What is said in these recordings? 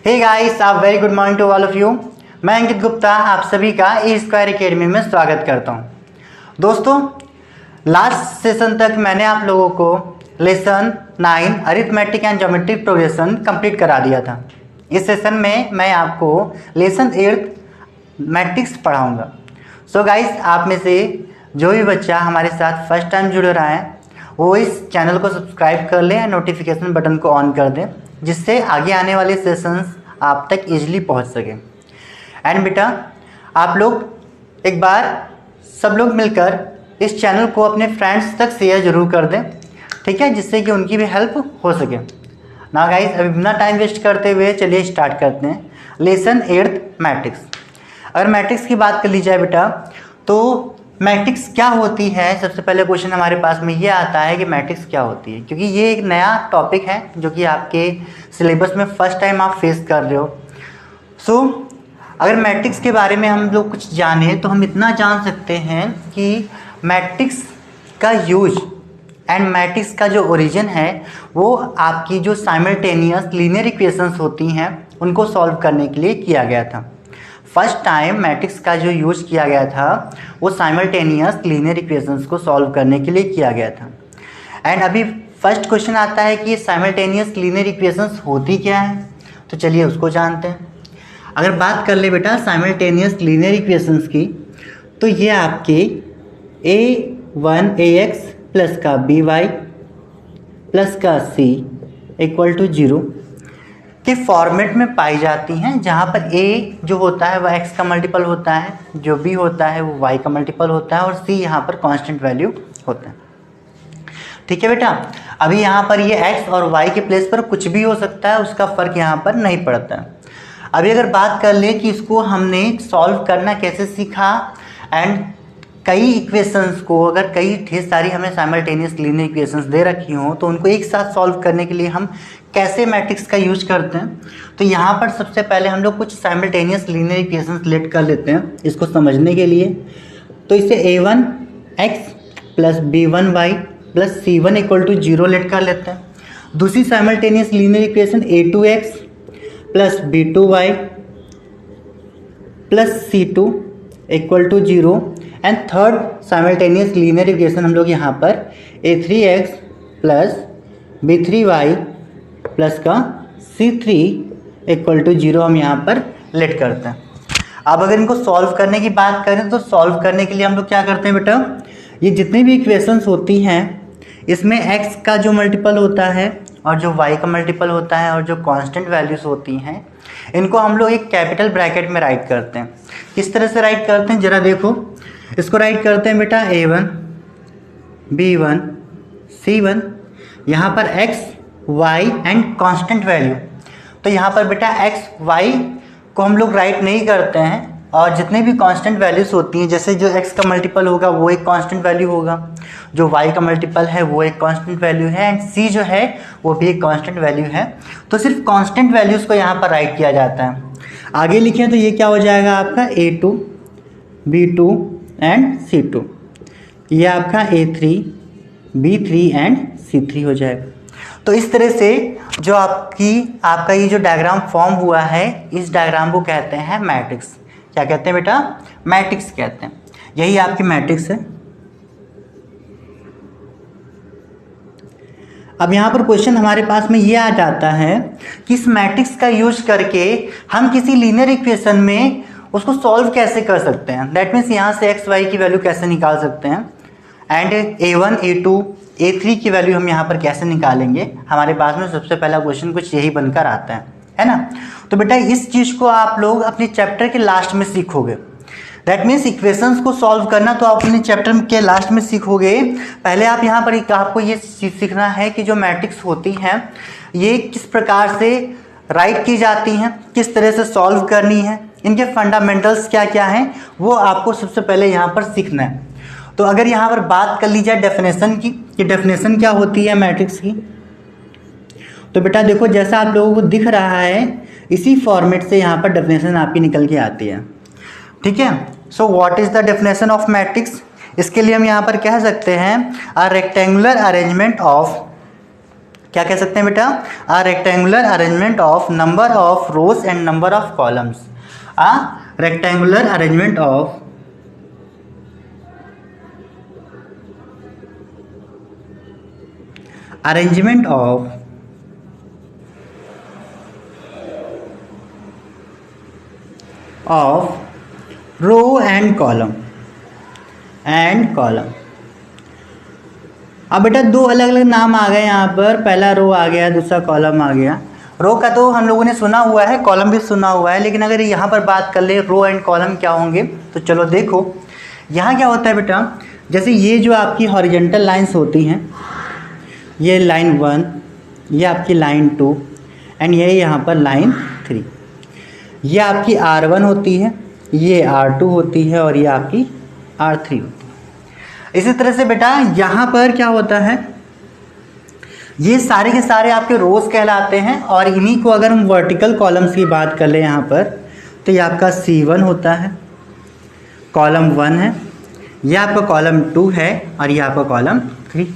हे guys, आप very good morning to all of you. मैं अंकित गुप्ता आप सभी का ई स्क्वायर अकेडमी में स्वागत करता हूं। दोस्तों, लास्ट सेशन तक मैंने आप लोगों को lesson 9 arithmetic and geometric progression complete करा दिया था। इस सेशन में मैं आपको लेसन 8 मैट्रिक्स पढ़ाऊंगा। सो गाइस, आप में से जो भी बच्चा हमारे साथ फर्स्ट टाइम जुड़ रहा है वो इस चैनल को सब्सक्राइब कर ले, नोटिफिकेशन बटन को ऑन कर दें, जिससे आगे आने वाले सेशंस आप तक इजीली पहुंच सके। एंड बेटा, आप लोग एक बार सब लोग मिलकर इस चैनल को अपने फ्रेंड्स तक शेयर जरूर कर दें, ठीक है, जिससे कि उनकी भी हेल्प हो सके ना। गाइस, अभी बिना टाइम वेस्ट करते हुए चलिए स्टार्ट करते हैं लेसन 8 मैट्रिक्स। अगर मैट्रिक्स की बात कर ली जाए बेटा, तो मैट्रिक्स क्या होती है, सबसे पहले क्वेश्चन हमारे पास में ये आता है कि मैट्रिक्स क्या होती है, क्योंकि ये एक नया टॉपिक है जो कि आपके सिलेबस में फर्स्ट टाइम आप फेस कर रहे हो। सो अगर मैट्रिक्स के बारे में हम लोग कुछ जाने तो हम इतना जान सकते हैं कि मैट्रिक्स का यूज एंड मैट्रिक्स का जो ओरिजिन है वो आपकी जो साइमल्टेनियस लीनियर इक्वेशंस होती हैं उनको सॉल्व करने के लिए किया गया था। फर्स्ट टाइम मैट्रिक्स का जो यूज किया गया था वो साइमल्टेनियस लीनियर इक्वेशंस को सॉल्व करने के लिए किया गया था। एंड अभी फर्स्ट क्वेश्चन आता है कि साइमल्टेनियस लीनियर इक्वेशंस होती क्या है, तो चलिए उसको जानते हैं। अगर बात कर ले बेटा साइमल्टेनियस लीनियर इक्वेशंस की, तो ये आपके a1ax प्लस का by प्लस का c इक्वल टू 0 के फॉर्मेट में पाई जाती हैं, जहाँ पर a जो होता है वह x का मल्टीपल होता है, जो b होता है वो y का मल्टीपल होता है, और c यहाँ पर कांस्टेंट वैल्यू होता है। ठीक है बेटा, अभी यहाँ पर ये x और y के प्लेस पर कुछ भी हो सकता है, उसका फ़र्क यहाँ पर नहीं पड़ता है। अभी अगर बात कर ले कि इसको हमने सॉल्व करना कैसे सीखा, एंड कई इक्वेशंस को, अगर कई ढेर सारी हमें साइमल्टेनियस लीनियर इक्वेशंस दे रखी हों तो उनको एक साथ सॉल्व करने के लिए हम कैसे मैट्रिक्स का यूज करते हैं, तो यहाँ पर सबसे पहले हम लोग कुछ साइमल्टेनियस लीनियर इक्वेशंस लेट कर लेते हैं इसको समझने के लिए। तो इसे a1x plus b1y plus c1 equal to 0 let कर लेते हैं। दूसरी simultaneous linear equation a2x plus b2y plus c2 equal to 0। And third simultaneous linear equation हम लोग यहाँ पर a3x प्लस b3y प्लस का c3 इक्वल टू 0 हम यहाँ पर लेट करते हैं। अब अगर इनको सॉल्व करने की बात करें तो सॉल्व करने के लिए हम लोग क्या करते हैं बेटा, ये जितनी भी इक्वेशंस होती हैं इसमें x का जो मल्टीपल होता है और जो y का मल्टीपल होता है और जो कांस्टेंट वैल्यूज़ होती हैं इनको हम लोग एक कैपिटल ब्रैकेट में राइट करते हैं। किस तरह से राइट करते हैं ज़रा देखो, इसको राइट करते हैं बेटा a1 b1 c1, यहाँ पर x y and constant value. तो यहाँ पर बेटा x y को हम लोग राइट नहीं करते हैं, और जितने भी कांस्टेंट वैल्यूज़ होती हैं, जैसे जो x का मल्टीपल होगा वो एक कांस्टेंट वैल्यू होगा, जो y का मल्टीपल है वो एक कांस्टेंट वैल्यू है, एंड c जो है वो भी एक कांस्टेंट वैल्यू है। तो सिर्फ कांस्टेंट वैल्यूज़ को यहाँ पर राइट किया जाता है। आगे लिखें तो ये क्या हो जाएगा आपका a2 b2 एंड c2, ये आपका a3 b3 एंड c3 हो जाएगा। तो इस तरह से जो आपका ये जो डायग्राम फॉर्म हुआ है, इस डायग्राम को कहते हैं मैट्रिक्स। क्या कहते हैं बेटा, मैट्रिक्स कहते हैं। यही आपकी मैट्रिक्स है। अब यहाँ पर क्वेश्चन हमारे पास में ये आ जाता है कि इस मैट्रिक्स का यूज करके हम किसी लीनियर इक्वेशन में उसको सॉल्व कैसे कर सकते हैं। दैट मीन्स यहाँ से एक्स वाई की वैल्यू कैसे निकाल सकते हैं, एंड a1 a2 a3 की वैल्यू हम यहाँ पर कैसे निकालेंगे। हमारे पास में सबसे पहला क्वेश्चन कुछ यही बनकर आता है ना। तो बेटा इस चीज़ को आप लोग अपने चैप्टर के लास्ट में सीखोगे। दैट मीन्स इक्वेशंस को सॉल्व करना तो आप अपने चैप्टर के लास्ट में सीखोगे। पहले आप यहाँ पर आपको ये सीखना है कि जो मैट्रिक्स होती हैं ये किस प्रकार से राइट की जाती हैं, किस तरह से सॉल्व करनी है, इनके फंडामेंटल्स क्या क्या हैं, वो आपको सबसे पहले यहाँ पर सीखना है। तो अगर यहाँ पर बात कर ली जाए डेफिनेशन की, कि डेफिनेशन क्या होती है मैट्रिक्स की, तो बेटा देखो जैसा आप लोगों को दिख रहा है इसी फॉर्मेट से यहाँ पर डेफिनेशन आपकी निकल के आती है। ठीक है, so what is the definition of matrix. इसके लिए हम यहाँ पर कह सकते हैं अ रेक्टेंगुलर अरेंजमेंट ऑफ क्या कह सकते हैं बेटा? A rectangular arrangement of number of rows and number of columns. A rectangular arrangement of row and column अब बेटा दो अलग अलग नाम आ गए यहाँ पर, पहला रो आ गया, दूसरा कॉलम आ गया। रो का तो हम लोगों ने सुना हुआ है, कॉलम भी सुना हुआ है, लेकिन अगर यहाँ पर बात कर ले रो एंड कॉलम क्या होंगे, तो चलो देखो यहाँ क्या होता है बेटा। जैसे ये जो आपकी हॉरिजॉन्टल लाइंस होती हैं, ये लाइन 1, ये आपकी लाइन 2 एंड ये यहाँ पर लाइन 3, ये आपकी R1 होती है, ये R2 होती है और ये आपकी R3 होती है। इसी तरह से बेटा यहाँ पर क्या होता है, ये सारे के सारे आपके रोज कहलाते हैं और इन्हीं को अगर हम वर्टिकल कॉलम्स की बात कर ले यहाँ पर, तो ये आपका C1 होता है, कॉलम 1 है, ये आपका कॉलम 2 है और ये आपका कॉलम 3।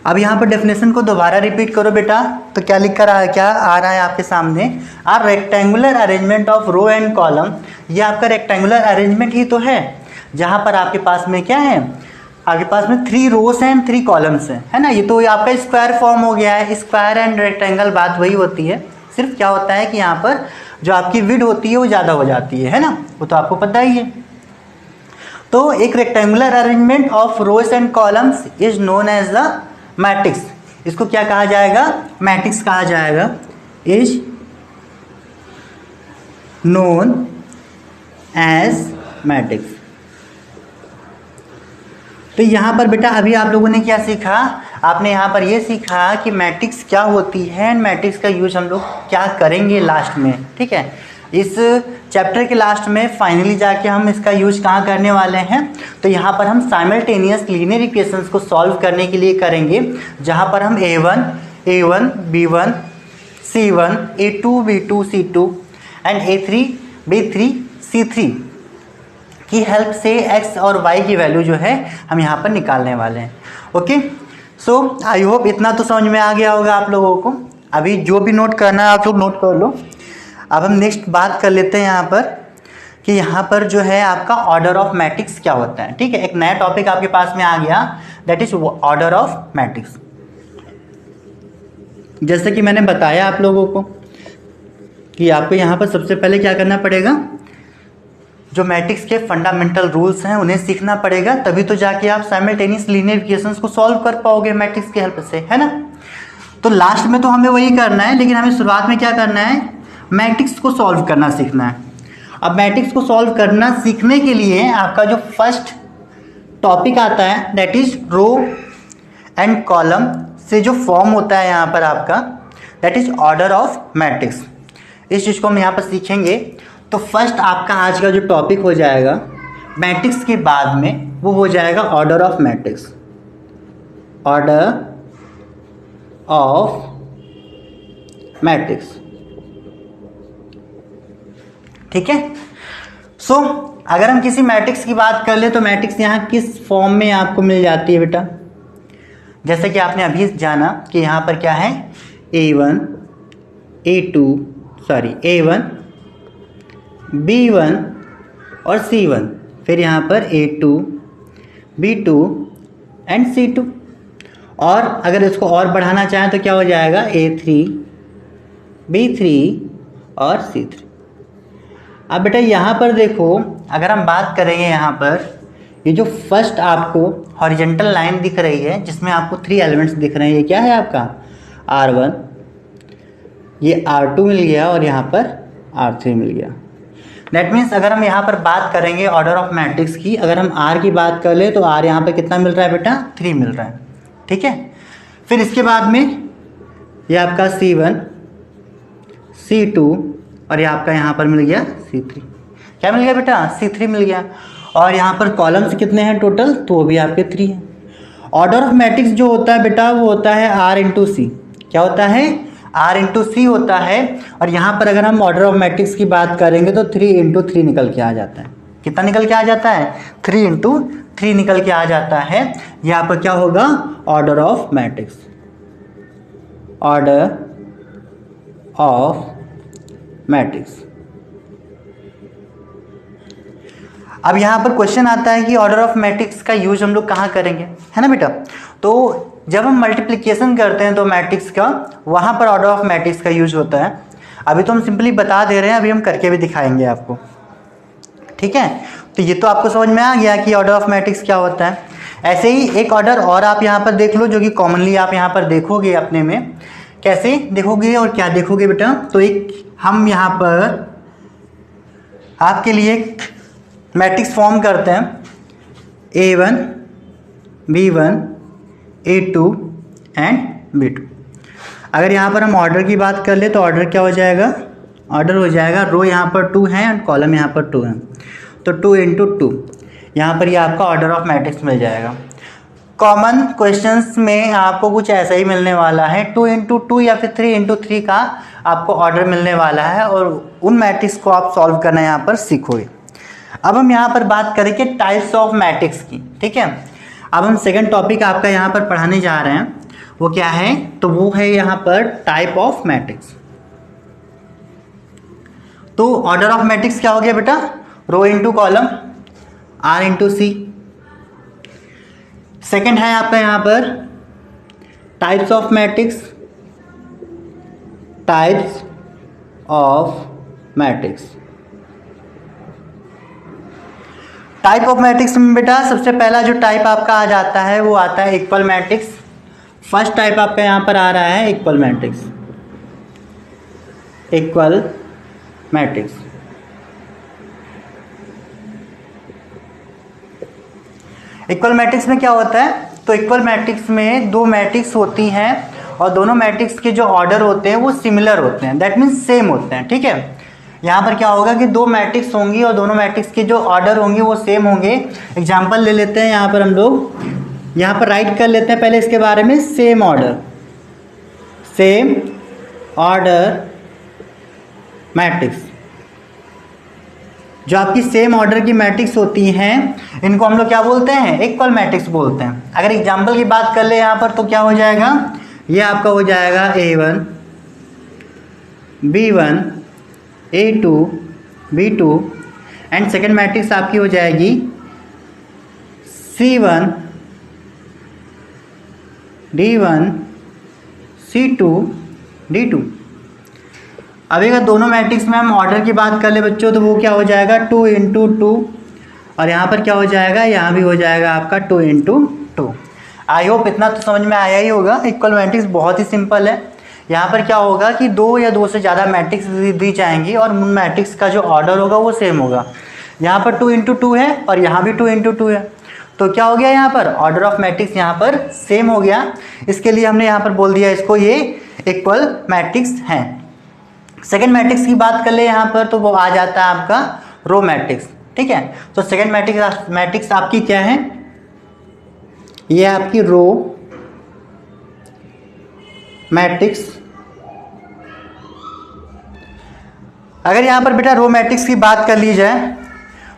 अब यहाँ पर डेफिनेशन को दोबारा रिपीट करो बेटा, तो क्या लिख कर क्या आ रहा है आपके सामने? A rectangular arrangement of row and column. ये आपका रेक्टेंगुलर अरेंजमेंट ही तो है, जहाँ पर आपके पास में क्या है, आपके पास में 3 रोज एंड 3 कॉलम्स हैं, है ना। ये तो आपका स्क्वायर फॉर्म हो गया है। स्क्वायर एंड रेक्टेंगल बात वही होती है, सिर्फ क्या होता है कि यहाँ पर जो आपकी विड्थ होती है वो ज़्यादा हो जाती है ना, वो तो आपको पता ही है। तो एक rectangular arrangement of rows and columns is known as the matrix. इसको क्या कहा जाएगा? मैट्रिक्स कहा जाएगा। Is known as matrix. तो यहाँ पर बेटा अभी आप लोगों ने क्या सीखा? आपने यहाँ पर ये सीखा कि मैट्रिक्स क्या होती है एंड मैट्रिक्स का यूज हम लोग क्या करेंगे लास्ट में, ठीक है। इस चैप्टर के लास्ट में फाइनली जाके हम इसका यूज कहाँ करने वाले हैं, तो यहाँ पर हम साइमल्टेनियस लीनियर इक्वेशंस को सॉल्व करने के लिए करेंगे, जहाँ पर हम A1 B1 C1 A2 B2 C2 and A3 B3 C3 की हेल्प से x और y की वैल्यू जो है हम यहाँ पर निकालने वाले हैं। ओके, सो आई होप इतना तो समझ में आ गया होगा आप लोगों को। अभी जो भी नोट करना है आप लोग नोट कर लो। अब हम नेक्स्ट बात कर लेते हैं यहाँ पर कि यहाँ पर जो है आपका ऑर्डर ऑफ मैट्रिक्स क्या होता है, ठीक है। एक नया टॉपिक आपके पास में आ गया, that is order of matrix. जैसे कि मैंने बताया आप लोगों को कि आपको यहाँ पर सबसे पहले क्या करना पड़ेगा, जो मैट्रिक्स के फंडामेंटल रूल्स हैं उन्हें सीखना पड़ेगा, तभी तो जाके आप साइमल्टेनियस लीनियर इक्वेशंस को सॉल्व कर पाओगे मैट्रिक्स की हेल्प से, है ना। तो लास्ट में तो हमें वही करना है, लेकिन हमें शुरुआत में क्या करना है, मैट्रिक्स को सॉल्व करना सीखना है। अब मैट्रिक्स को सॉल्व करना सीखने के लिए आपका जो फर्स्ट टॉपिक आता है that is row and column से जो फॉर्म होता है यहाँ पर आपका, that is order of matrix. इस चीज़ को हम यहाँ पर सीखेंगे। तो फर्स्ट आपका आज का जो टॉपिक हो जाएगा मैट्रिक्स के बाद में, वो हो जाएगा order of matrix. Order of matrix, ठीक है। सो अगर हम किसी मैट्रिक्स की बात कर ले तो मैट्रिक्स यहाँ किस फॉर्म में आपको मिल जाती है बेटा? जैसे कि आपने अभी जाना कि यहाँ पर क्या है, A1 B1 और C1, फिर यहाँ पर A2 B2 एंड C2। और अगर इसको और बढ़ाना चाहें तो क्या हो जाएगा, A3 B3 और C3। अब बेटा यहाँ पर देखो, अगर हम बात करेंगे यहाँ पर ये जो फर्स्ट आपको हॉरिजॉन्टल लाइन दिख रही है जिसमें आपको 3 एलिमेंट्स दिख रहे हैं, ये क्या है आपका R1, ये R2 मिल गया और यहाँ पर R3 मिल गया। दैट मीन्स अगर हम यहाँ पर बात करेंगे ऑर्डर ऑफ मैट्रिक्स की, अगर हम R की बात कर ले तो R यहाँ पर कितना मिल रहा है बेटा, 3 मिल रहा है, ठीक है। फिर इसके बाद में ये आपका C1 C2 और ये आपका यहाँ पर मिल गया C3। क्या मिल गया बेटा, C3 मिल गया। और यहाँ पर कॉलम्स कितने हैं टोटल, तो वो भी आपके 3 हैं। ऑर्डर ऑफ मैट्रिक्स जो होता है बेटा वो होता है R इंटू सी। क्या होता है, R इंटू सी होता है। और यहाँ पर अगर हम ऑर्डर ऑफ मैट्रिक्स की बात करेंगे तो 3 इंटू 3 निकल के आ जाता है। कितना निकल के आ जाता है, 3 इंटू 3 निकल के आ जाता है। यहाँ पर क्या होगा, order of matrix. Order of matrix. अब यहाँ पर क्वेश्चन आता है कि ऑर्डर ऑफ मैट्रिक्स का यूज हम लोग कहाँ करेंगे, है ना बेटा। तो जब हम मल्टीप्लिकेशन करते हैं तो मैट्रिक्स का, वहाँ पर ऑर्डर ऑफ मैट्रिक्स का यूज होता है। अभी तो हम सिंपली बता दे रहे हैं, अभी हम करके भी दिखाएंगे आपको, ठीक है। तो ये तो आपको समझ में आ गया कि ऑर्डर ऑफ मैट्रिक्स क्या होता है। ऐसे ही एक ऑर्डर और आप यहाँ पर देख लो, जो कि कॉमनली आप यहाँ पर देखोगे अपने में। कैसे देखोगे और क्या देखोगे बेटा, तो एक हम यहाँ पर आपके लिए एक मैट्रिक्स फॉर्म करते हैं, A1 B1 A2 and B2। अगर यहाँ पर हम ऑर्डर की बात कर ले तो ऑर्डर क्या हो जाएगा, ऑर्डर हो जाएगा रो यहाँ पर 2 है एंड कॉलम यहाँ पर 2 है, तो 2 इंटू 2 यहाँ पर ये आपका ऑर्डर ऑफ मैट्रिक्स मिल जाएगा। कॉमन क्वेश्चंस में आपको कुछ ऐसा ही मिलने वाला है, 2 इंटू 2 या फिर 3 इंटू 3 का आपको ऑर्डर मिलने वाला है, और उन मैट्रिक्स को आप सॉल्व करना यहाँ पर सीखोगे। अब हम यहाँ पर बात करेंगे टाइप्स ऑफ मैट्रिक्स की, ठीक है। अब हम सेकंड टॉपिक आपका यहाँ पर पढ़ाने जा रहे हैं, वो क्या है, तो वो है यहाँ पर टाइप ऑफ मैट्रिक्स। तो ऑर्डर ऑफ मैट्रिक्स क्या हो गया बेटा, row into column, R into C. Second है आपका यहाँ पर types of matrix, types of matrix. Type of matrix में बेटा सबसे पहला जो टाइप आपका आ जाता है वो आता है इक्वल मैट्रिक्स। फर्स्ट टाइप आपका यहाँ पर आ रहा है equal matrix, equal matrix. Equal matrix में क्या होता है, तो इक्वल मैट्रिक्स में दो मैट्रिक्स होती हैं और दोनों मैट्रिक्स के जो ऑर्डर होते हैं वो सिमिलर होते हैं, दैट मीन्स सेम होते हैं, ठीक है। यहाँ पर क्या होगा कि दो मैट्रिक्स होंगी और दोनों मैट्रिक्स के जो ऑर्डर होंगे वो सेम होंगे। एग्जांपल ले लेते हैं, यहाँ पर हम लोग यहाँ पर राइट कर लेते हैं पहले इसके बारे में, same order, same order matrix. जो आपकी सेम ऑर्डर की मैट्रिक्स होती हैं इनको हम लोग क्या बोलते हैं, इक्वल मैट्रिक्स बोलते हैं। अगर एग्जांपल की बात कर ले यहाँ पर तो क्या हो जाएगा, ये आपका हो जाएगा A1 B1 A2 B2 and second matrix आपकी हो जाएगी C1 D1 C2 D2। अब अगर दोनों मैट्रिक्स में हम ऑर्डर की बात कर ले बच्चों तो वो क्या हो जाएगा 2 इंटू 2, और यहाँ पर क्या हो जाएगा, यहाँ भी हो जाएगा आपका 2 इंटू 2। आई होप इतना तो समझ में आया ही होगा। इक्वल मैट्रिक्स बहुत ही सिंपल है। यहाँ पर क्या होगा कि दो या दो से ज़्यादा मैट्रिक्स दी जाएंगी और उन मैट्रिक्स का जो ऑर्डर होगा वो सेम होगा। यहाँ पर 2 इंटू 2 है और यहाँ भी 2 इंटू 2 है, तो क्या हो गया, यहाँ पर ऑर्डर ऑफ मैट्रिक्स यहाँ पर सेम हो गया। इसके लिए हमने यहाँ पर बोल दिया इसको ये इक्वल मैट्रिक्स हैं। सेकेंड मैट्रिक्स की बात कर ले यहाँ पर तो वो आ जाता है आपका रो मैट्रिक्स, ठीक है। तो सेकेंड मैट्रिक्स आपकी क्या है, ये आपकी रो मैट्रिक्स। अगर यहाँ पर बेटा रो मैट्रिक्स की बात कर ली जाए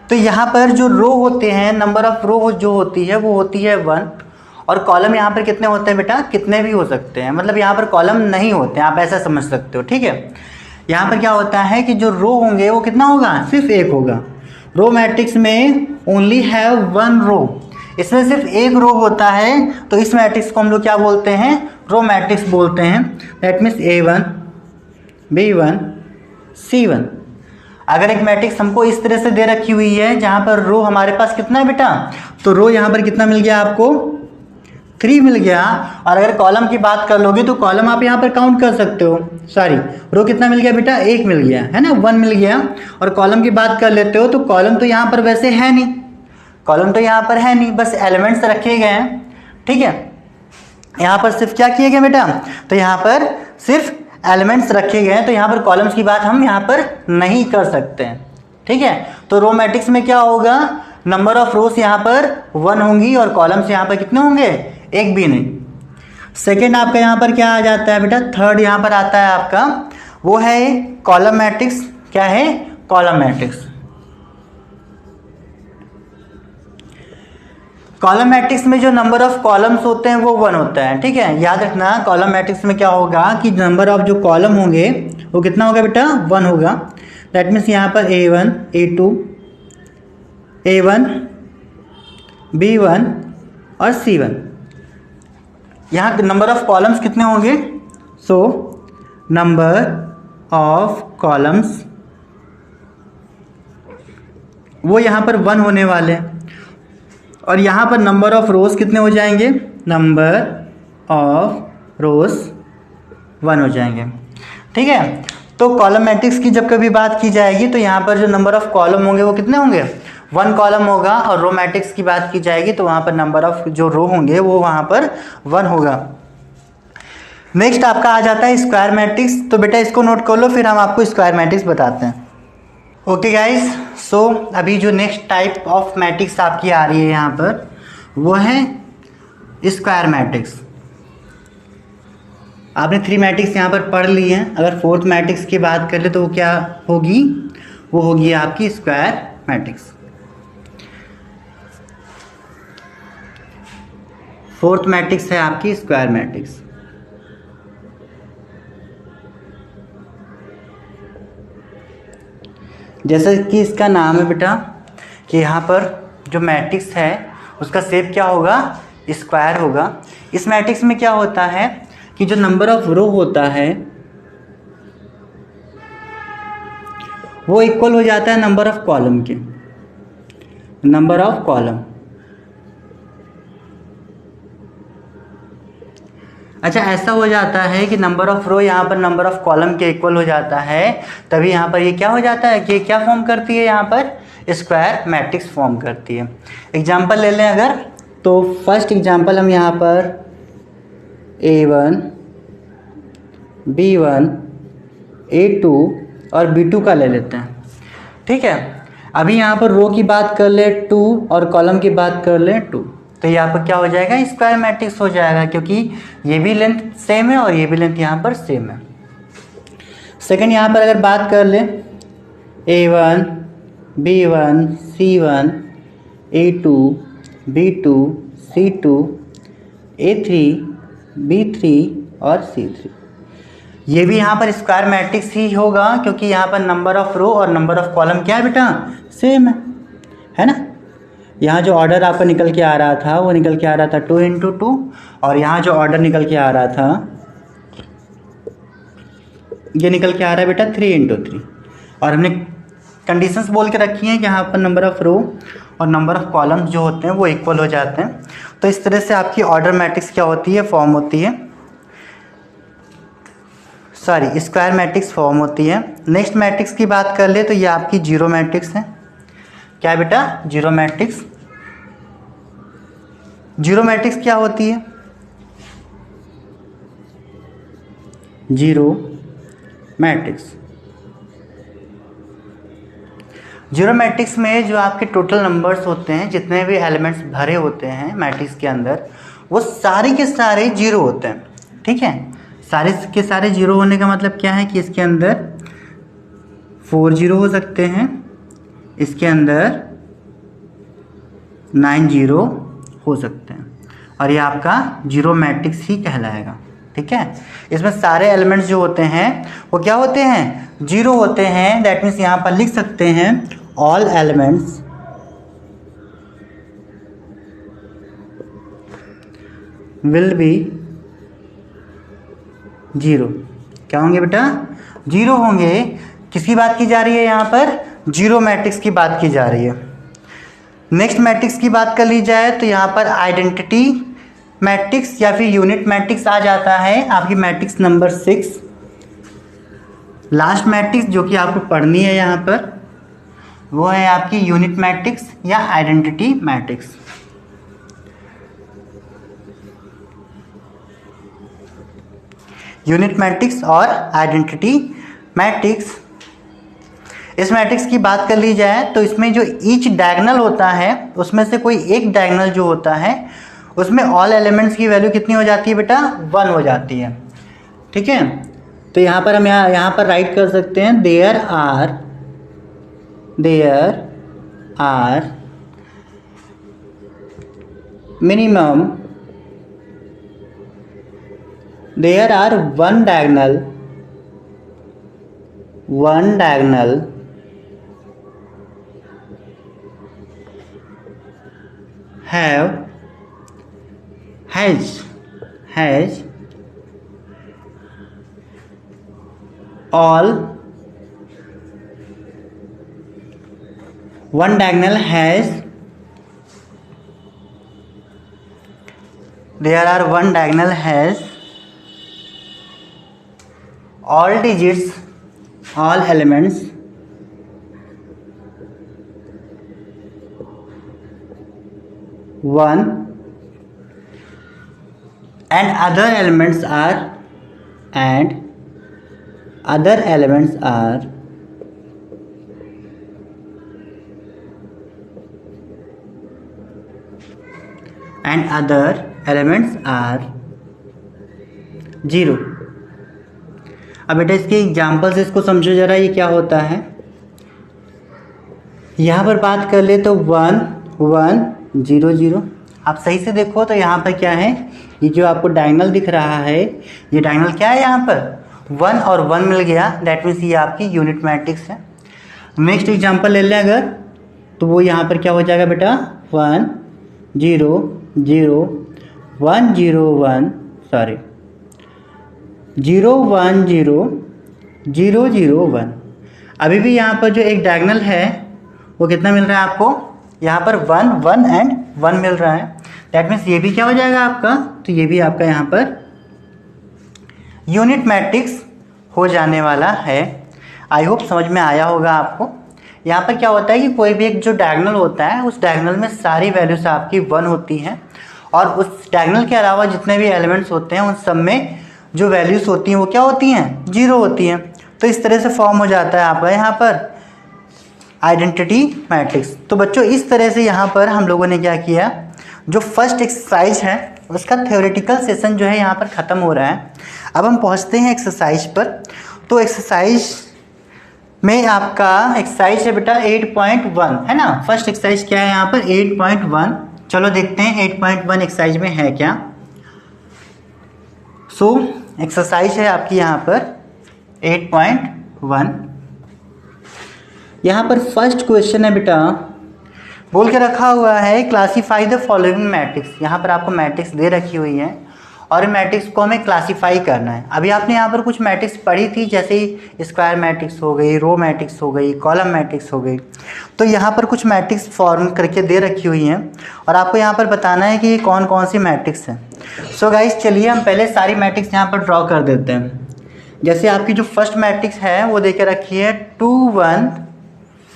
तो यहाँ पर जो रो होते हैं, नंबर ऑफ रो जो होती है वो होती है 1, और कॉलम यहाँ पर कितने होते हैं बेटा, कितने भी हो सकते हैं, मतलब यहाँ पर कॉलम नहीं होते हैं, आप ऐसा समझ सकते हो, ठीक है। यहाँ पर क्या होता है कि जो रो होंगे वो कितना होगा, सिर्फ एक होगा। रो मैट्रिक्स में ओनली हैव 1 रो, इसमें सिर्फ एक रो होता है, तो इस मैट्रिक्स को हम लोग क्या बोलते हैं, रो मैट्रिक्स बोलते हैं। That means A1 B1 C1। अगर एक मैट्रिक्स हमको इस तरह से दे रखी हुई है जहाँ पर रो हमारे पास कितना है बेटा, तो रो यहाँ पर कितना मिल गया आपको, 3 मिल गया। और अगर कॉलम की बात कर लोगे तो कॉलम आप यहाँ पर काउंट कर सकते हो, सॉरी रो कितना मिल गया बेटा, 1 मिल गया, है ना, 1 मिल गया। और कॉलम की बात कर लेते हो तो कॉलम तो यहाँ पर वैसे है नहीं, कॉलम तो यहाँ पर है नहीं, बस एलिमेंट्स रखे गए हैं, ठीक है। यहाँ पर सिर्फ क्या किए गए बेटा, तो यहाँ पर सिर्फ एलिमेंट्स रखे गए हैं, तो यहाँ पर कॉलम्स की बात हम यहाँ पर नहीं कर सकते हैं, ठीक है। तो रो मैट्रिक्स में क्या होगा, नंबर ऑफ रोज यहाँ पर 1 होंगी और कॉलम्स यहाँ पर कितने होंगे, एक भी नहीं। सेकेंड आपका यहाँ पर क्या आ जाता है बेटा, थर्ड यहाँ पर आता है आपका, वो है कॉलम मैट्रिक्स। क्या है, कॉलम मैट्रिक्स। कॉलम मैट्रिक्स में जो नंबर ऑफ कॉलम्स होते हैं वो 1 होता है, ठीक है। याद रखना कॉलम मैट्रिक्स में क्या होगा कि नंबर ऑफ जो कॉलम होंगे वो कितना होगा बेटा, 1 होगा। दैट मीन्स यहाँ पर A1 A2 A1 B1 और C1, यहाँ नंबर ऑफ कॉलम्स कितने होंगे, सो नंबर ऑफ कॉलम्स वो यहाँ पर 1 होने वाले हैं, और यहाँ पर नंबर ऑफ रोज कितने हो जाएंगे, नंबर ऑफ रोज 1 हो जाएंगे, ठीक है। तो कॉलम मैट्रिक्स की जब कभी बात की जाएगी तो यहाँ पर जो नंबर ऑफ कॉलम होंगे वो कितने होंगे, 1 कॉलम होगा, और रो मैट्रिक्स की बात की जाएगी तो वहाँ पर नंबर ऑफ जो रो होंगे वो वहाँ पर 1 होगा। नेक्स्ट आपका आ जाता है स्क्वायर मैट्रिक्स। तो बेटा इसको नोट कर लो, फिर हम आपको स्क्वायर मैट्रिक्स बताते हैं। ओके गाइस, सो अभी जो नेक्स्ट टाइप ऑफ मैट्रिक्स आपकी आ रही है यहाँ पर वो है स्क्वायर मैट्रिक्स। आपने 3 मैट्रिक्स यहाँ पर पढ़ ली हैं। अगर 4th मैट्रिक्स की बात कर ले तो वो क्या होगी, वो होगी आपकी स्क्वायर मैट्रिक्स। 4th मैट्रिक्स है आपकी स्क्वायर मैट्रिक्स। जैसे कि इसका नाम है बेटा कि यहाँ पर जो मैट्रिक्स है उसका शेप क्या होगा, स्क्वायर होगा। इस मैट्रिक्स में क्या होता है कि जो नंबर ऑफ रो होता है वो इक्वल हो जाता है नंबर ऑफ कॉलम के, नंबर ऑफ कॉलम। अच्छा, ऐसा हो जाता है कि नंबर ऑफ रो यहाँ पर नंबर ऑफ कॉलम के इक्वल हो जाता है, तभी यहाँ पर ये क्या हो जाता है कि क्या फॉर्म करती है, यहाँ पर स्क्वायर मैट्रिक्स फॉर्म करती है। एग्जांपल ले लें अगर, तो फर्स्ट एग्जांपल हम यहाँ पर A1 B1 A2 और B2 का ले लेते हैं, ठीक है। अभी यहाँ पर रो की बात कर ले 2 और कॉलम की बात कर ले 2, तो यहाँ पर क्या हो जाएगा, स्क्वायर मैट्रिक्स हो जाएगा, क्योंकि ये भी लेंथ सेम है और ये भी लेंथ यहाँ पर सेम है। सेकंड यहाँ पर अगर बात कर ले A1 B1 C1 A2 B2 C2 A3 B3 और C3, ये भी यहाँ पर स्क्वायर मैट्रिक्स ही होगा, क्योंकि यहाँ पर नंबर ऑफ रो और नंबर ऑफ कॉलम क्या है बेटा, सेम है ना। यहाँ जो ऑर्डर आपका निकल के आ रहा था वो निकल के आ रहा था 2 × 2, और यहाँ जो ऑर्डर निकल के आ रहा था ये निकल के आ रहा है बेटा 3 × 3, और हमने कंडीशंस बोल के रखी हैं कि यहाँ पर नंबर ऑफ रो और नंबर ऑफ कॉलम्स जो होते हैं वो इक्वल हो जाते हैं। तो इस तरह से आपकी ऑर्डर मैट्रिक्स क्या होती है, फॉर्म होती है, सॉरी स्क्वायर मैट्रिक्स फॉर्म होती है। नेक्स्ट मैट्रिक्स की बात कर ले तो ये आपकी जीरो मैट्रिक्स है। क्या बेटा, जीरो मैट्रिक्स। जीरो मैट्रिक्स क्या होती है, जीरो मैट्रिक्स। जीरो मैट्रिक्स में जो आपके टोटल नंबर्स होते हैं, जितने भी एलिमेंट्स भरे होते हैं मैट्रिक्स के अंदर, वो सारे के सारे जीरो होते हैं, ठीक है। सारे के सारे जीरो होने का मतलब क्या है कि इसके अंदर 4 जीरो हो सकते हैं, इसके अंदर 9 जीरो हो सकते हैं, और ये आपका जीरो मैट्रिक्स ही कहलाएगा, ठीक है। इसमें सारे एलिमेंट्स जो होते हैं वो क्या होते हैं, जीरो होते हैं। दैट मीन्स यहाँ पर लिख सकते हैं all elements will be zero. क्या होंगे बेटा, जीरो होंगे। किसकी बात की जा रही है, यहाँ पर जीरो मैट्रिक्स की बात की जा रही है। नेक्स्ट मैट्रिक्स की बात कर ली जाए तो यहाँ पर आइडेंटिटी मैट्रिक्स या फिर यूनिट मैट्रिक्स आ जाता है, आपकी मैट्रिक्स नंबर 6। लास्ट मैट्रिक्स जो कि आपको पढ़नी है यहाँ पर वो है आपकी यूनिट मैट्रिक्स या आइडेंटिटी मैट्रिक्स। यूनिट मैट्रिक्स और आइडेंटिटी मैट्रिक्स। इस मैट्रिक्स की बात कर ली जाए तो इसमें जो ईच डायगोनल होता है उसमें से कोई एक डायगोनल जो होता है उसमें ऑल एलिमेंट्स की वैल्यू कितनी हो जाती है बेटा, 1 हो जाती है, ठीक है। तो यहाँ पर हम यहाँ पर राइट कर सकते हैं there are minimum there are one diagonal has all one diagonal has there are one diagonal has all digits, all elements one and other elements are zero. अब बेटा इसके एग्जाम्पल से इसको समझो जरा, ये क्या होता है। यहाँ पर बात कर ले तो 1 1 0 0। आप सही से देखो तो यहाँ पर क्या है, ये जो आपको डायगोनल दिख रहा है, ये डायगोनल क्या है, यहाँ पर 1 और 1 मिल गया, दैट मीन्स ये आपकी यूनिट मैट्रिक्स है। नेक्स्ट एग्जांपल ले लें अगर, तो वो यहाँ पर क्या हो जाएगा बेटा, 1 0 0 1 0 1 सॉरी 0 1 0 0 0 1। अभी भी यहाँ पर जो एक डायगोनल है वो कितना मिल रहा है आपको, यहाँ पर 1 1 एंड 1 मिल रहा है, दैट मीन्स ये भी क्या हो जाएगा आपका, तो ये भी आपका यहाँ पर यूनिट मैट्रिक्स हो जाने वाला है। आई होप समझ में आया होगा आपको। यहाँ पर क्या होता है कि कोई भी एक जो डायगोनल होता है उस डायगोनल में सारी वैल्यूज आपकी 1 होती हैं और उस डायगोनल के अलावा जितने भी एलिमेंट्स होते हैं उन सब में जो वैल्यूज होती हैं वो क्या होती हैं, 0 होती हैं। तो इस तरह से फॉर्म हो जाता है आपका यहाँ पर आइडेंटिटी मैट्रिक्स। तो बच्चों इस तरह से यहाँ पर हम लोगों ने क्या किया, जो फर्स्ट एक्सरसाइज है उसका थ्योरेटिकल सेशन जो है यहाँ पर ख़त्म हो रहा है। अब हम पहुँचते हैं एक्सरसाइज पर। तो एक्सरसाइज में आपका एक्सरसाइज है बेटा 8.1 है ना। फर्स्ट एक्सरसाइज क्या है यहाँ पर 8.1। चलो देखते हैं 8.1 एक्सरसाइज में है क्या। सो एक्सरसाइज है आपकी यहाँ पर 8.1। यहाँ पर फर्स्ट क्वेश्चन है बेटा, बोल के रखा हुआ है क्लासीफाई द फॉलोइंग मैट्रिक्स। यहाँ पर आपको मैट्रिक्स दे रखी हुई है और मैट्रिक्स को हमें क्लासीफाई करना है। अभी आपने यहाँ पर कुछ मैट्रिक्स पढ़ी थी, जैसे स्क्वायर मैट्रिक्स हो गई, रो मैट्रिक्स हो गई, कॉलम मैट्रिक्स हो गई। तो यहाँ पर कुछ मैट्रिक्स फॉर्म करके दे रखी हुई हैं और आपको यहाँ पर बताना है कि ये कौन कौन सी मैट्रिक्स हैं। सो गाइस चलिए हम पहले सारी मैट्रिक्स यहाँ पर ड्रॉ कर देते हैं। जैसे आपकी जो फर्स्ट मैट्रिक्स है वो दे के रखी है 2 1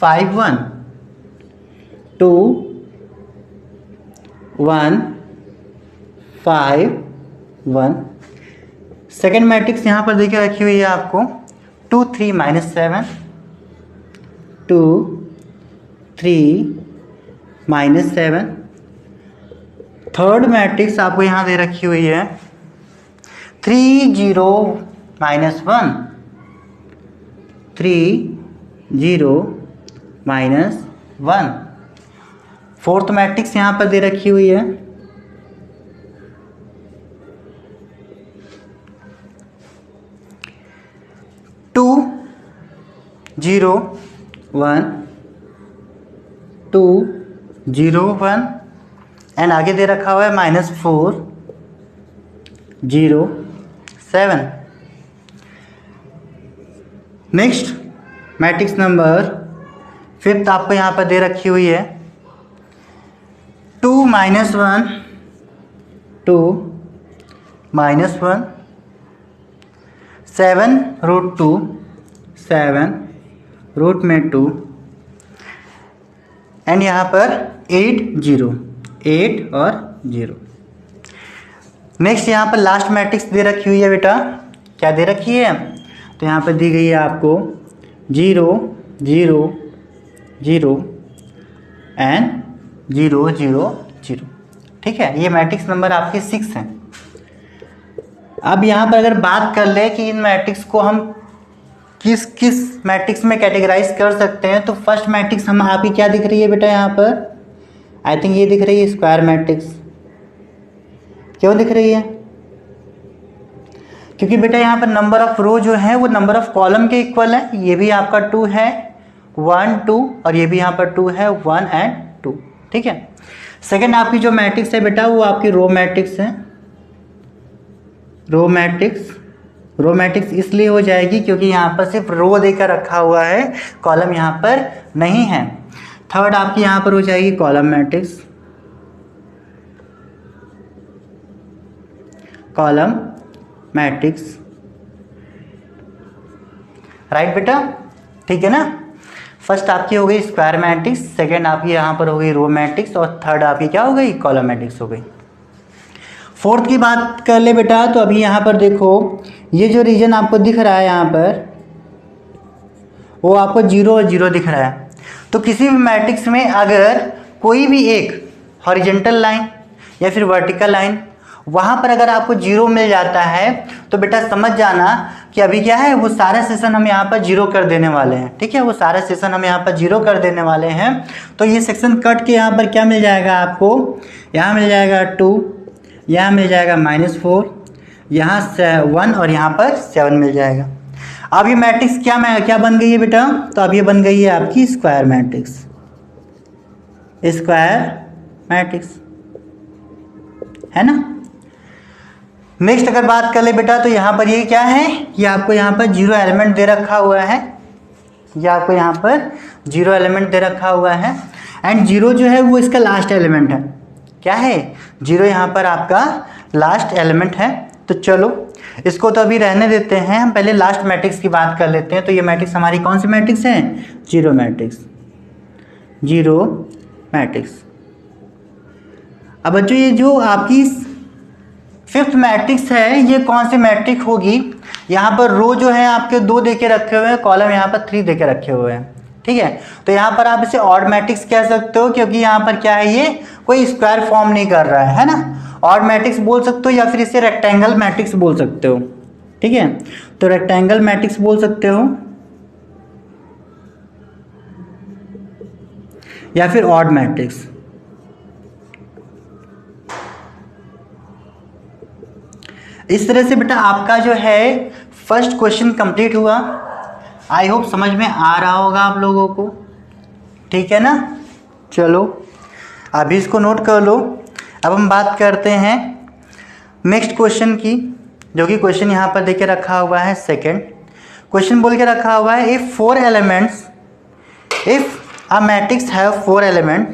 5 1 2 1 5 1। सेकेंड मैट्रिक्स यहाँ पर देके रखी हुई है आपको 2 3 -7 2 3 -7। थर्ड मैट्रिक्स आपको यहाँ दे रखी हुई है 3 0 -1 3 0 -1। फोर्थ मैट्रिक्स यहाँ पर दे रखी हुई है 2 0 1 2 0 1 एंड आगे दे रखा हुआ है -4 0 7। नेक्स्ट मैट्रिक्स नंबर फिफ्थ आपको यहाँ पर दे रखी हुई है 2 -1 2 -1 7 √2 7 रूट में 2 एंड यहाँ पर 8 0 8 और 0। नेक्स्ट यहाँ पर लास्ट मैट्रिक्स दे रखी हुई है बेटा, क्या दे रखी है, तो यहाँ पर दी गई है आपको 0 0 0 एंड 0 0 0। ठीक है, ये मैट्रिक्स नंबर आपके 6 हैं। अब यहाँ पर अगर बात कर ले कि इन मैट्रिक्स को हम किस किस मैट्रिक्स में कैटेगराइज कर सकते हैं, तो फर्स्ट मैट्रिक्स हम आपकी क्या दिख रही है बेटा यहाँ पर, आई थिंक ये दिख रही है स्क्वायर मैट्रिक्स। क्यों दिख रही है? क्योंकि बेटा यहाँ पर नंबर ऑफ रो जो है वो नंबर ऑफ कॉलम के इक्वल है। ये भी आपका 2 है, 1 2, और ये भी यहाँ पर 2 है, 1 एंड 2। ठीक है। सेकंड आपकी जो मैट्रिक्स है बेटा वो आपकी रो मैट्रिक्स है। रो मैट्रिक्स इसलिए हो जाएगी क्योंकि यहाँ पर सिर्फ रो देकर रखा हुआ है, कॉलम यहाँ पर नहीं है। थर्ड आपकी यहाँ पर हो जाएगी कॉलम मैट्रिक्स। राइट बेटा, ठीक है ना। फर्स्ट आपकी हो गई स्क्वायर मैट्रिक्स, सेकंड आपकी यहाँ पर हो गई रो मैट्रिक्स, और थर्ड आपकी क्या हो गई? कॉलम मैट्रिक्स हो गई। फोर्थ की बात कर ले बेटा, तो अभी यहाँ पर देखो ये जो रीजन आपको दिख रहा है यहाँ पर, वो आपको 0 और 0 दिख रहा है। तो किसी भी मैट्रिक्स में अगर कोई भी एक हॉरिजेंटल लाइन या फिर वर्टिकल लाइन वहाँ पर अगर आपको 0 मिल जाता है तो बेटा समझ जाना कि अभी क्या है, वो सारा सेशन हम यहाँ पर 0 कर देने वाले हैं। ठीक है, वो सारा सेशन हम यहाँ पर 0 कर देने वाले हैं। तो ये सेक्शन कट के यहाँ पर क्या मिल जाएगा आपको? यहाँ मिल जाएगा 2, यहाँ मिल जाएगा -4, यहाँ 1 और यहाँ पर 7 मिल जाएगा। अब ये मैट्रिक्स क्या बन गई है बेटा? तो अब ये बन गई है आपकी स्क्वायर मैट्रिक्स, है ना। नेक्स्ट अगर बात कर ले बेटा, तो यहाँ पर ये क्या है, ये आपको यहाँ पर 0 एलिमेंट दे रखा हुआ है। ये आपको यहाँ पर 0 एलिमेंट दे रखा हुआ है, एंड 0 जो है वो इसका लास्ट एलिमेंट है। क्या है? 0 यहाँ पर आपका लास्ट एलिमेंट है। तो चलो इसको तो अभी रहने देते हैं, हम पहले लास्ट मैट्रिक्स की बात कर लेते हैं। तो ये मैट्रिक्स हमारी कौन सी मैट्रिक्स है? 0 मैट्रिक्स। अब बच्चों ये जो आपकी फिफ्थ मैट्रिक्स है, ये कौन सी मैट्रिक्स होगी? यहाँ पर रो जो है आपके 2 देके रखे हुए हैं, कॉलम यहाँ पर 3 देके रखे हुए हैं। ठीक है, तो यहाँ पर आप इसे ऑड मैट्रिक्स कह सकते हो, क्योंकि यहाँ पर क्या है, ये कोई स्क्वायर फॉर्म नहीं कर रहा है ना। ऑड मैट्रिक्स बोल सकते हो, या फिर इसे रेक्टेंगल मैट्रिक्स बोल सकते हो। ठीक है, तो रेक्टेंगल मैट्रिक्स बोल सकते हो या फिर ऑड मैट्रिक्स। इस तरह से बेटा आपका जो है फर्स्ट क्वेश्चन कंप्लीट हुआ। आई होप समझ में आ रहा होगा आप लोगों को। ठीक है ना, चलो अभी इसको नोट कर लो। अब हम बात करते हैं नेक्स्ट क्वेश्चन की, जो कि क्वेश्चन यहाँ पर देके रखा हुआ है। सेकंड क्वेश्चन बोल के रखा हुआ है, if a matrix have 4 element,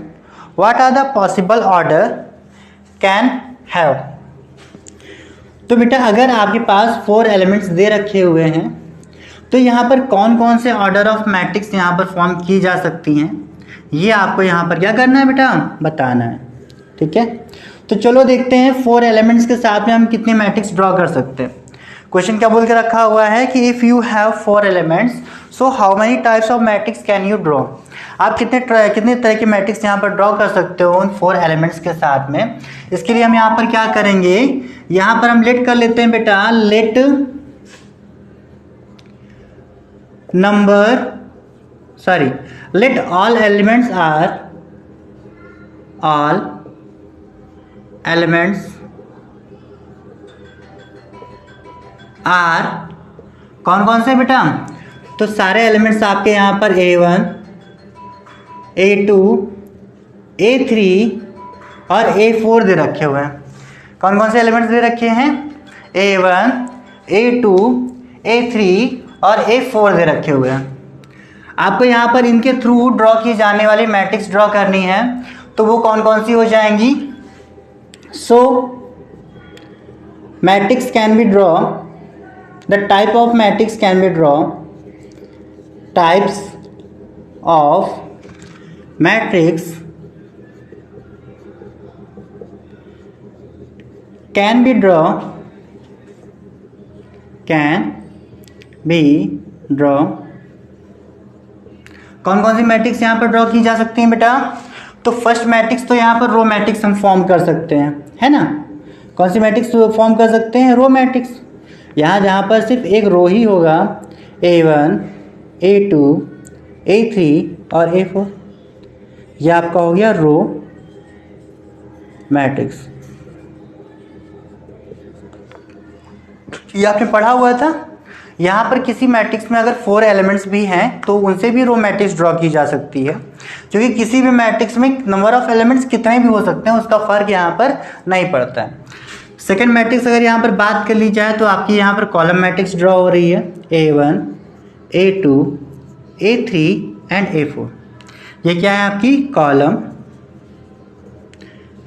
what are the possible order can have. तो बेटा अगर आपके पास 4 एलिमेंट्स दे रखे हुए हैं, तो यहाँ पर कौन कौन से ऑर्डर ऑफ मैट्रिक्स यहाँ पर फॉर्म की जा सकती हैं, ये आपको यहाँ पर क्या करना है बेटा? बताना है। ठीक है, तो चलो देखते हैं 4 एलिमेंट्स के साथ में हम कितने मैट्रिक्स ड्रॉ कर सकते हैं। क्वेश्चन क्या बोल के रखा हुआ है कि if you have 4 elements, so how many types of matrix can you draw. आप कितने तरह के मैट्रिक्स यहाँ पर ड्रॉ कर सकते हो उन 4 एलिमेंट्स के साथ में। इसके लिए हम यहाँ पर क्या करेंगे, यहाँ पर हम लेट कर लेते हैं बेटा, लेट ऑल एलिमेंट्स आर कौन कौन से बेटा? तो सारे एलिमेंट्स आपके यहाँ पर A1, A2, A3 और A4 दे रखे हुए हैं। कौन कौन से एलिमेंट्स दे रखे हैं? A1, A2, A3 और A4 दे रखे हुए हैं। आपको यहाँ पर इनके थ्रू ड्रॉ की जाने वाली मैट्रिक्स ड्रॉ करनी है, तो वो कौन कौन सी हो जाएंगी? So matrix can be draw, the type of matrix can be draw, types of matrix can be draw. कौन कौन सी मैट्रिक्स यहाँ पर ड्रॉ की जा सकती हैं बेटा? तो फर्स्ट मैट्रिक्स तो यहाँ पर रो मैट्रिक्स हम फॉर्म कर सकते हैं, है ना। कौन सी मैट्रिक्स फॉर्म कर सकते हैं? Row matrix. यहाँ जहाँ पर सिर्फ एक रो ही होगा, A1, A2, A3 और A4, यह आपका हो गया रो मैट्रिक्स। ये आपने पढ़ा हुआ था। यहाँ पर किसी मैट्रिक्स में अगर 4 एलिमेंट्स भी हैं तो उनसे भी रो मैट्रिक्स ड्रॉ की जा सकती है, क्योंकि किसी भी मैट्रिक्स में नंबर ऑफ एलिमेंट्स कितने भी हो सकते हैं, उसका फर्क यहाँ पर नहीं पड़ता है। सेकेंड मैट्रिक्स अगर यहाँ पर बात कर ली जाए तो आपकी यहाँ पर कॉलम मैट्रिक्स ड्रॉ हो रही है, A1, A2, A3 and A4। ये क्या है आपकी कॉलम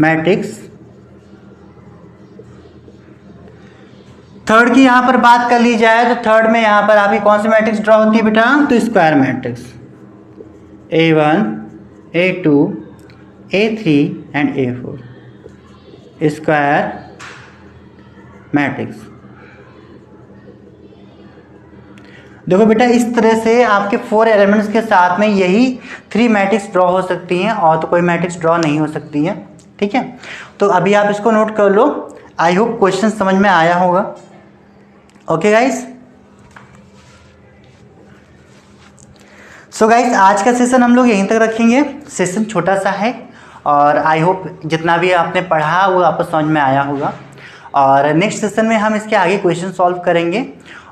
मैट्रिक्स। थर्ड की यहाँ पर बात कर ली जाए तो थर्ड में यहाँ पर आपकी कौन सी मैट्रिक्स ड्रॉ होती है बेटा, तो square matrix A1, A2, A3 and A4 square matrix. देखो बेटा इस तरह से आपके 4 एलिमेंट्स के साथ में यही 3 मैट्रिक्स ड्रॉ हो सकती हैं और तो कोई मैट्रिक्स ड्रॉ नहीं हो सकती है। ठीक है, तो अभी आप इसको नोट कर लो। आई होप क्वेश्चन समझ में आया होगा। ओके गाइस, सो गाइस आज का सेशन हम लोग यहीं तक रखेंगे। सेशन छोटा सा है और आई होप जितना भी आपने पढ़ा वो आपको समझ में आया होगा। और नेक्स्ट सेशन में हम इसके आगे क्वेश्चन सॉल्व करेंगे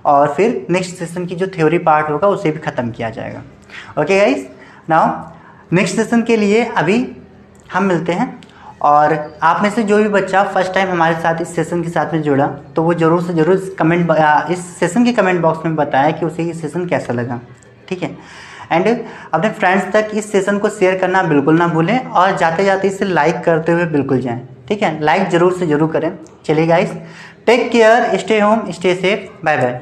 और फिर नेक्स्ट सेशन की जो थ्योरी पार्ट होगा उसे भी ख़त्म किया जाएगा। Okay guys, now next session के लिए अभी हम मिलते हैं। और आप में से जो भी बच्चा फर्स्ट टाइम हमारे साथ इस सेशन के साथ में जुड़ा तो वो ज़रूर से ज़रूर इस सेशन के कमेंट बॉक्स में बताया कि उसे ये सेशन कैसा लगा। ठीक है, एंड अपने फ्रेंड्स तक इस सेशन को शेयर करना बिल्कुल ना भूलें और जाते जाते इसे लाइक करते हुए बिल्कुल जाएं। ठीक है, लाइक ज़रूर से ज़रूर करें। चलिए guys, take care, stay home, stay safe, bye bye.